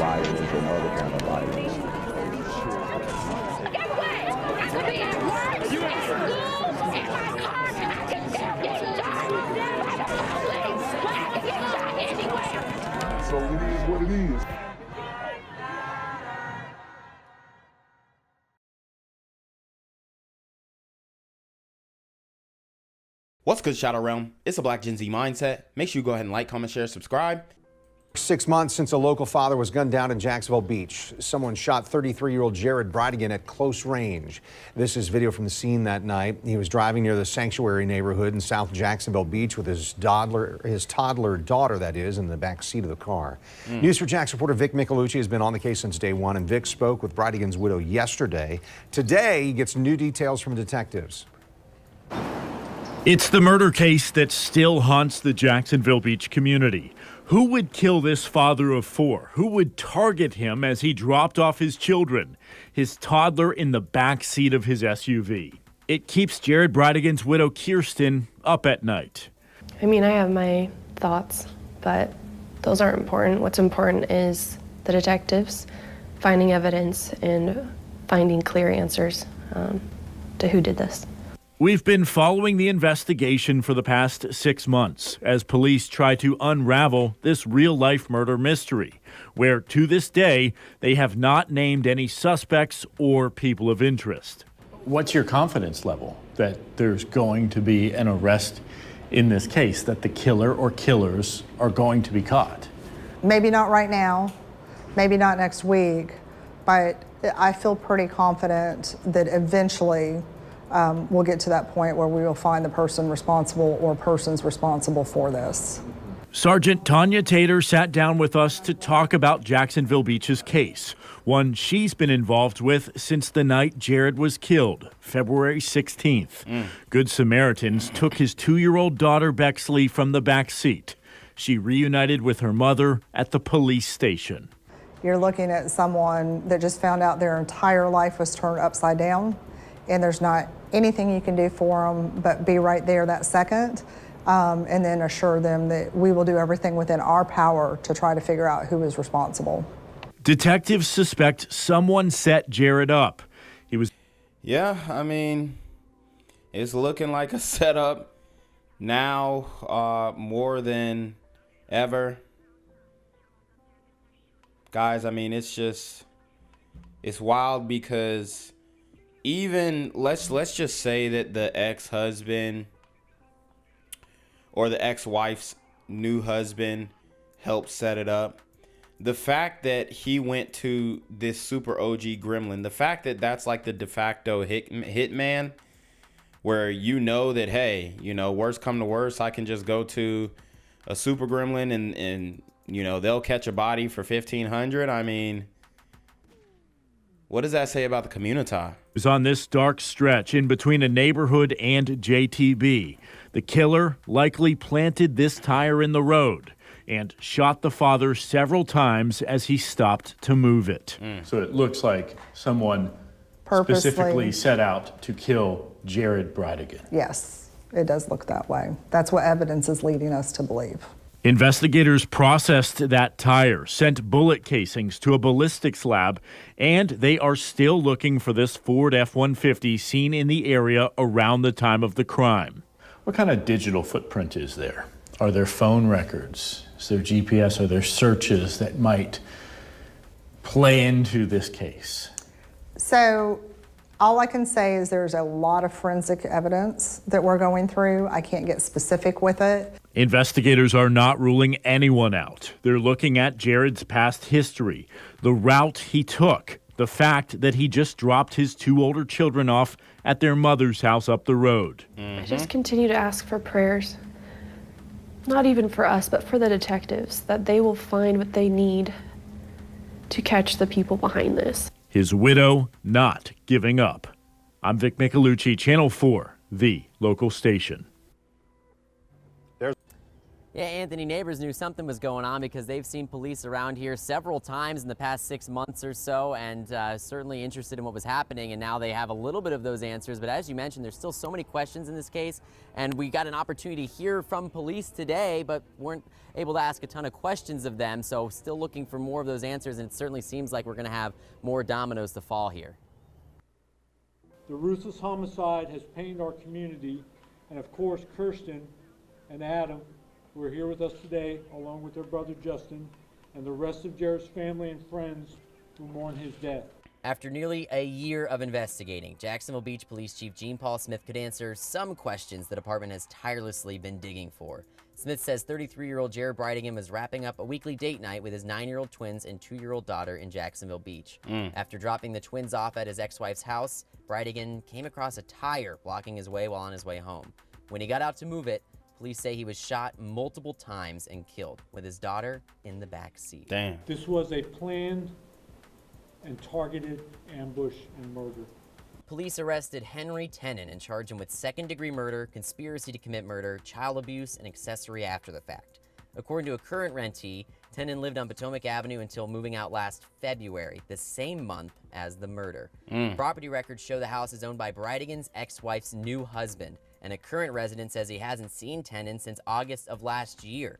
violence and other kind of violence. Get away! I could be at work, at school, in my car, and I can still get shot by the police, but I can get shot anywhere. So it is what it is. What's good, Shadow Realm? It's a Black Gen Z Mindset. Make sure you go ahead and like, comment, share, subscribe. 6 months since a local father was gunned down in Jacksonville Beach. Someone shot 33-year-old Jared Bridegan at close range. This is video from the scene that night. He was driving near the Sanctuary neighborhood in South Jacksonville Beach with his toddler daughter, that is, in the back seat of the car. News for Jax reporter Vic Michelucci has been on the case since day one, and Vic spoke with Bridegan's widow yesterday. Today, he gets new details from detectives. It's the murder case that still haunts the Jacksonville Beach community. Who would kill this father of four? Who would target him as he dropped off his children, his toddler in the back seat of his SUV? It keeps Jared Bridegan's widow, Kirsten, up at night. I mean, I have my thoughts, but those aren't important. What's important is the detectives finding evidence and finding clear answers to who did this. We've been following the investigation for the past 6 months as police try to unravel this real-life murder mystery, where to this day, they have not named any suspects or people of interest. What's your confidence level that there's going to be an arrest in this case, that the killer or killers are going to be caught? Maybe not right now, maybe not next week, but I feel pretty confident that eventually we'll get to that point where we will find the person responsible or persons responsible for this. Sergeant Tanya Tater sat down with us to talk about Jacksonville Beach's case, one she's been involved with since the night Jared was killed, February 16th. Good Samaritans took his 2-year-old daughter Bexley from the back seat. She reunited with her mother at the police station. You're looking at someone that just found out their entire life was turned upside down, and there's not anything you can do for them but be right there that second, and then assure them that we will do everything within our power to try to figure out who is responsible. Detectives suspect someone set Jared up. He was... Yeah, I mean, it's looking like a setup now more than ever. Guys, I mean, it's wild because even let's just say that the ex-husband or the ex-wife's new husband helped set it up. The fact that he went to this super OG gremlin, the fact that that's like the de facto hitman, where you know that, hey, you know, worst come to worst, I can just go to a super gremlin and you know, they'll catch a body for $1,500. I mean, what does that say about the community? Was on this dark stretch in between a neighborhood and JTB. The killer likely planted this tire in the road and shot the father several times as he stopped to move it. So it looks like someone specifically set out to kill Jared Bridegan. Yes, it does look that way. That's what evidence is leading us to believe. Investigators processed that tire, sent bullet casings to a ballistics lab, and they are still looking for this Ford F-150 seen in the area around the time of the crime. What kind of digital footprint is there? Are there phone records? Is there GPS? Are there searches that might play into this case? So all I can say is there's a lot of forensic evidence that we're going through. I can't get specific with it. Investigators are not ruling anyone out. They're looking at Jared's past history, the route he took, the fact that he just dropped his 2 older children off at their mother's house up the road. I just continue to ask for prayers, not even for us, but for the detectives, that they will find what they need to catch the people behind this. His widow not giving up. I'm Vic Michelucci, Channel 4, the local station. Yeah, Anthony, neighbors knew something was going on because they've seen police around here several times in the past 6 months or so, and certainly interested in what was happening, and now they have a little bit of those answers. But as you mentioned, there's still so many questions in this case, and we got an opportunity to hear from police today, but weren't able to ask a ton of questions of them, so still looking for more of those answers, and it certainly seems like we're going to have more dominoes to fall here. The ruthless homicide has pained our community, and of course Kirsten and Adam, who are here with us today, along with their brother Justin, and the rest of Jared's family and friends who mourn his death. After nearly a year of investigating, Jacksonville Beach Police Chief Gene Paul Smith could answer some questions the department has tirelessly been digging for. Smith says 33-year-old Jared Bridegan was wrapping up a weekly date night with his 9-year-old twins and 2-year-old daughter in Jacksonville Beach. After dropping the twins off at his ex-wife's house, Bridegan came across a tire blocking his way while on his way home. When he got out to move it, police say he was shot multiple times and killed, with his daughter in the back seat. Damn. This was a planned and targeted ambush and murder. Police arrested Henry Tenen and charged him with second-degree murder, conspiracy to commit murder, child abuse, and accessory after the fact. According to a current rentee, Tenen lived on Potomac Avenue until moving out last February, the same month as the murder. Property records show the house is owned by Bridegan's ex-wife's new husband, and a current resident says he hasn't seen Tenen since August of last year.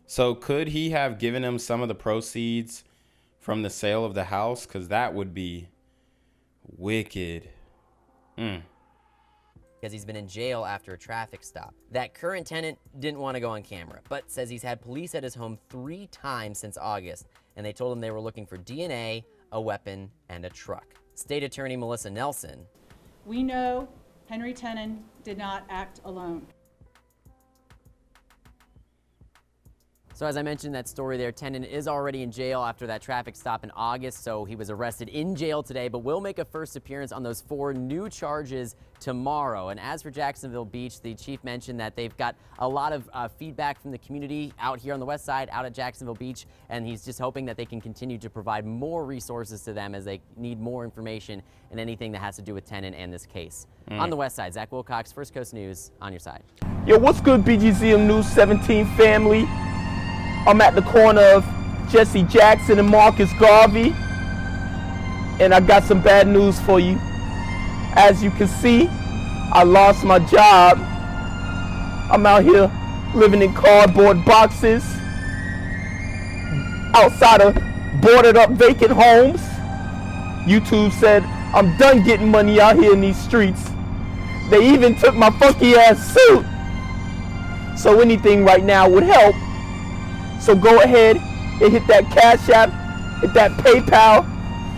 So could he have given him some of the proceeds from the sale of the house? Because that would be wicked. Because he's been in jail after a traffic stop. That current tenant didn't want to go on camera, but says he's had police at his home 3 times since August, and they told him they were looking for DNA, a weapon, and a truck. State Attorney Melissa Nelson. We know Henry Tenen did not act alone. So as I mentioned that story there, Tenen is already in jail after that traffic stop in August, so he was arrested in jail today, but will make a first appearance on those 4 new charges tomorrow. And as for Jacksonville Beach, the chief mentioned that they've got a lot of feedback from the community out here on the west side, out at Jacksonville Beach, and he's just hoping that they can continue to provide more resources to them as they need more information and anything that has to do with Tenen and this case. On the west side, Zach Wilcox, First Coast News, on your side. Yo, what's good, BGZM News 17 family? I'm at the corner of Jesse Jackson and Marcus Garvey, and I got some bad news for you. As you can see, I lost my job. I'm out here living in cardboard boxes outside of boarded up vacant homes. YouTube said I'm done getting money out here in these streets. They even took my funky ass suit. So anything right now would help. So go ahead and hit that Cash App, hit that PayPal,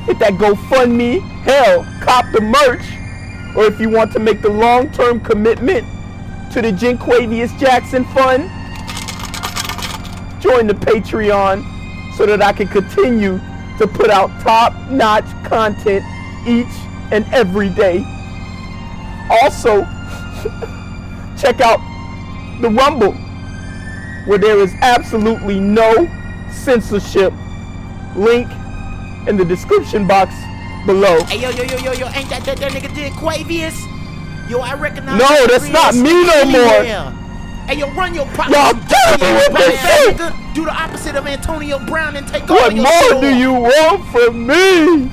hit that GoFundMe, hell, cop the merch. Or if you want to make the long-term commitment to the Jinquavius Jackson Fund, join the Patreon so that I can continue to put out top-notch content each and every day. Also, check out the Rumble, where there is absolutely no censorship. Link in the description box below. Hey, yo, ain't that nigga Jinquavius? Yo, I recognize. No, that's not me no more. Hey, yo, run your property. Y'all terrible with this shit. Do the opposite of Antonio Brown and take What all your more do you want from me?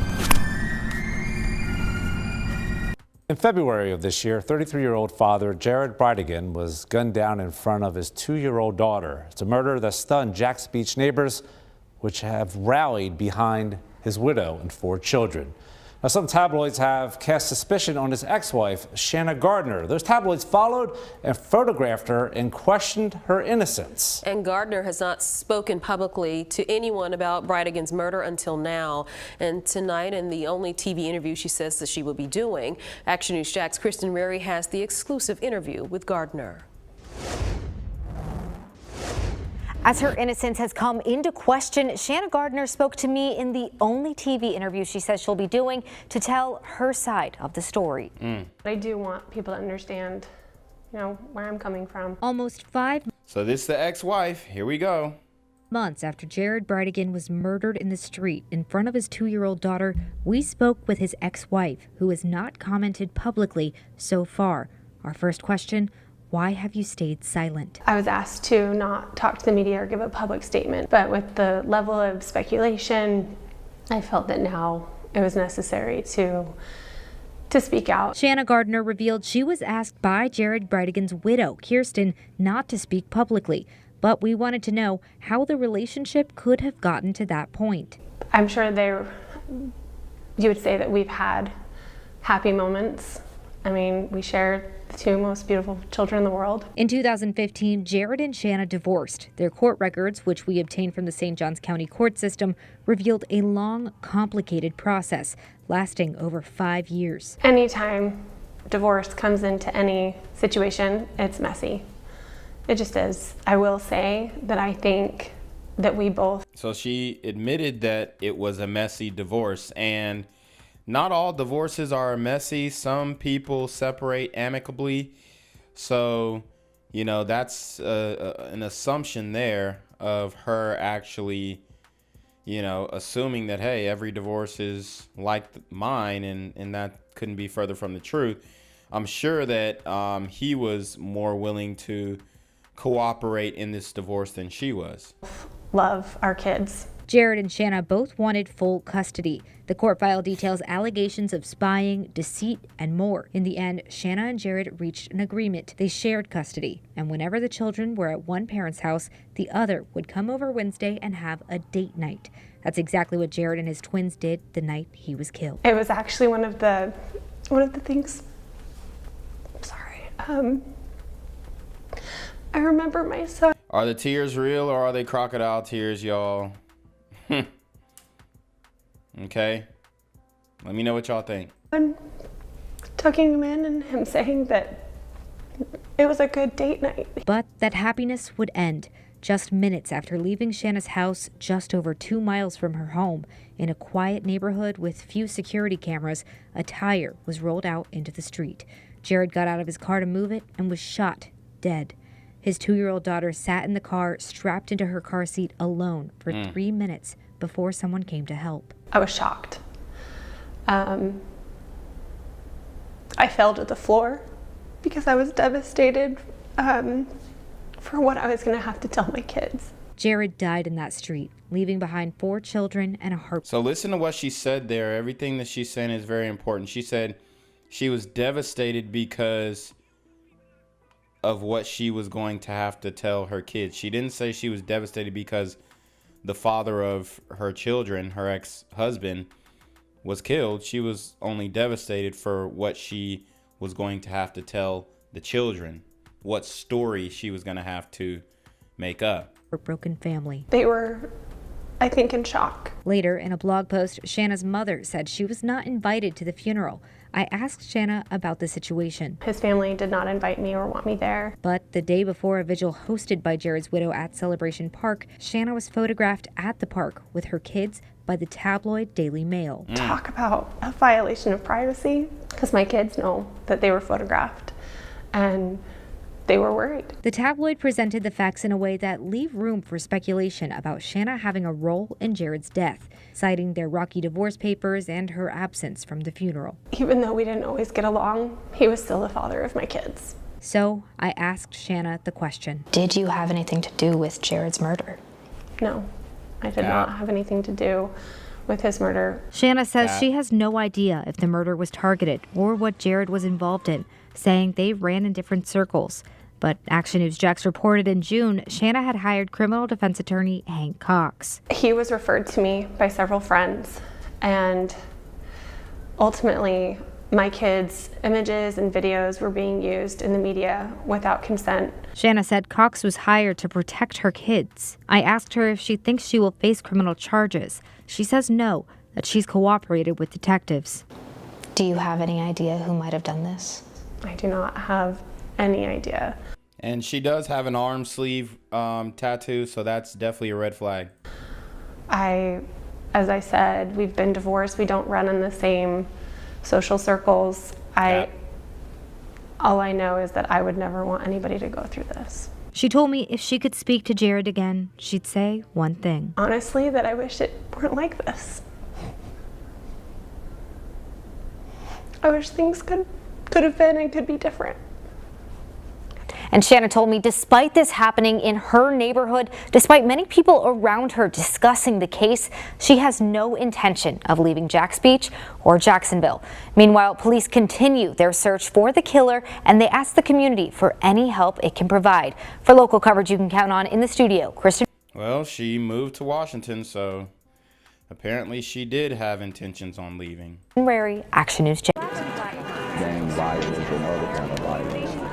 In February of this year, 33-year-old father Jared Bridegan was gunned down in front of his 2-year-old daughter. It's a murder that stunned Jax Beach neighbors, which have rallied behind his widow and 4 children. Now, some tabloids have cast suspicion on his ex-wife, Shanna Gardner. Those tabloids followed and photographed her and questioned her innocence. And Gardner has not spoken publicly to anyone about Bridegan's murder until now. And tonight, in the only TV interview she says that she will be doing, Action News Jack's Kristen Rary has the exclusive interview with Gardner. As her innocence has come into question, Shanna Gardner spoke to me in the only TV interview she says she'll be doing to tell her side of the story. I do want people to understand, where I'm coming from. Almost 5 So this is the ex-wife. Here we go. months after Jared Bridegan was murdered in the street in front of his 2-year-old daughter, we spoke with his ex-wife, who has not commented publicly so far. Our first question, why have you stayed silent? I was asked to not talk to the media or give a public statement, but with the level of speculation, I felt that now it was necessary to speak out. Shanna Gardner revealed she was asked by Jared Bridegan's widow, Kirsten, not to speak publicly, but we wanted to know how the relationship could have gotten to that point. I'm sure you would say that we've had happy moments. I mean, we share the two most beautiful children in the world. In 2015, Jared and Shanna divorced. Their court records, which we obtained from the St. Johns County court system, revealed a long, complicated process lasting over 5 years. Anytime divorce comes into any situation, it's messy. It just is. I will say that I think that we both... So she admitted that it was a messy divorce, and not all divorces are messy. Some people separate amicably. So, you know, that's an assumption there of her actually, you know, assuming that, hey, every divorce is like mine, and that couldn't be further from the truth. I'm sure that he was more willing to cooperate in this divorce than she was. Love our kids. Jared and Shanna both wanted full custody. The court file details allegations of spying, deceit, and more. In the end, Shanna and Jared reached an agreement. They shared custody, and whenever the children were at one parent's house, the other would come over Wednesday and have a date night. That's exactly what Jared and his twins did the night he was killed. It was actually one of the things. I'm sorry. I remember my son. Are the tears real or are they crocodile tears, y'all? Okay, let me know what y'all think. Tucking him in and him saying that it was a good date night. But that happiness would end just minutes after leaving Shanna's house just over 2 miles from her home. In a quiet neighborhood with few security cameras, a tire was rolled out into the street. Jared got out of his car to move it and was shot dead. His 2-year-old daughter sat in the car, strapped into her car seat alone for 3 minutes before someone came to help. I was shocked. I fell to the floor because I was devastated for what I was going to have to tell my kids. Jared died in that street, leaving behind 4 children and a heart. So listen to what she said there. Everything that she's saying is very important. She said she was devastated because of what she was going to have to tell her kids. She didn't say she was devastated because the father of her children, her ex-husband, was killed. She was only devastated for what she was going to have to tell the children, what story she was going to have to make up. Her broken family. They were, I think, in shock. Later, in a blog post, Shanna's mother said she was not invited to the funeral. I asked Shanna about the situation. His family did not invite me or want me there. But the day before a vigil hosted by Jared's widow at Celebration Park, Shanna was photographed at the park with her kids by the tabloid Daily Mail. Talk about a violation of privacy, because my kids know that they were photographed and they were worried. The tabloid presented the facts in a way that leave room for speculation about Shanna having a role in Jared's death, citing their rocky divorce papers and her absence from the funeral. Even though we didn't always get along, he was still the father of my kids. So I asked Shanna the question. Did you have anything to do with Jared's murder? No, I did not have anything to do with his murder. Shanna says she has no idea if the murder was targeted or what Jared was involved in, saying they ran in different circles. But Action News Jax reported in June, Shanna had hired criminal defense attorney Hank Cox. He was referred to me by several friends, and ultimately my kids' images and videos were being used in the media without consent. Shanna said Cox was hired to protect her kids. I asked her if she thinks she will face criminal charges. She says no, that she's cooperated with detectives. Do you have any idea who might have done this? I do not have any idea. And she does have an arm sleeve tattoo, so that's definitely a red flag. As I said, we've been divorced. We don't run in the same social circles. All I know is that I would never want anybody to go through this. She told me if she could speak to Jared again, she'd say one thing. Honestly, that I wish it weren't like this. I wish things could have been and could be different. And Shanna told me despite this happening in her neighborhood, despite many people around her discussing the case, she has no intention of leaving Jax Beach or Jacksonville. Meanwhile, police continue their search for the killer and they ask the community for any help it can provide. For local coverage you can count on, in the studio, Kristen. Well, she moved to Washington, so apparently she did have intentions on leaving. Rary, Action News. Gang violence and other kind of violence.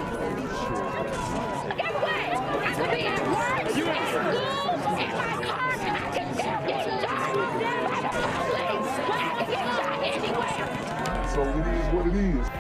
So it is what it is.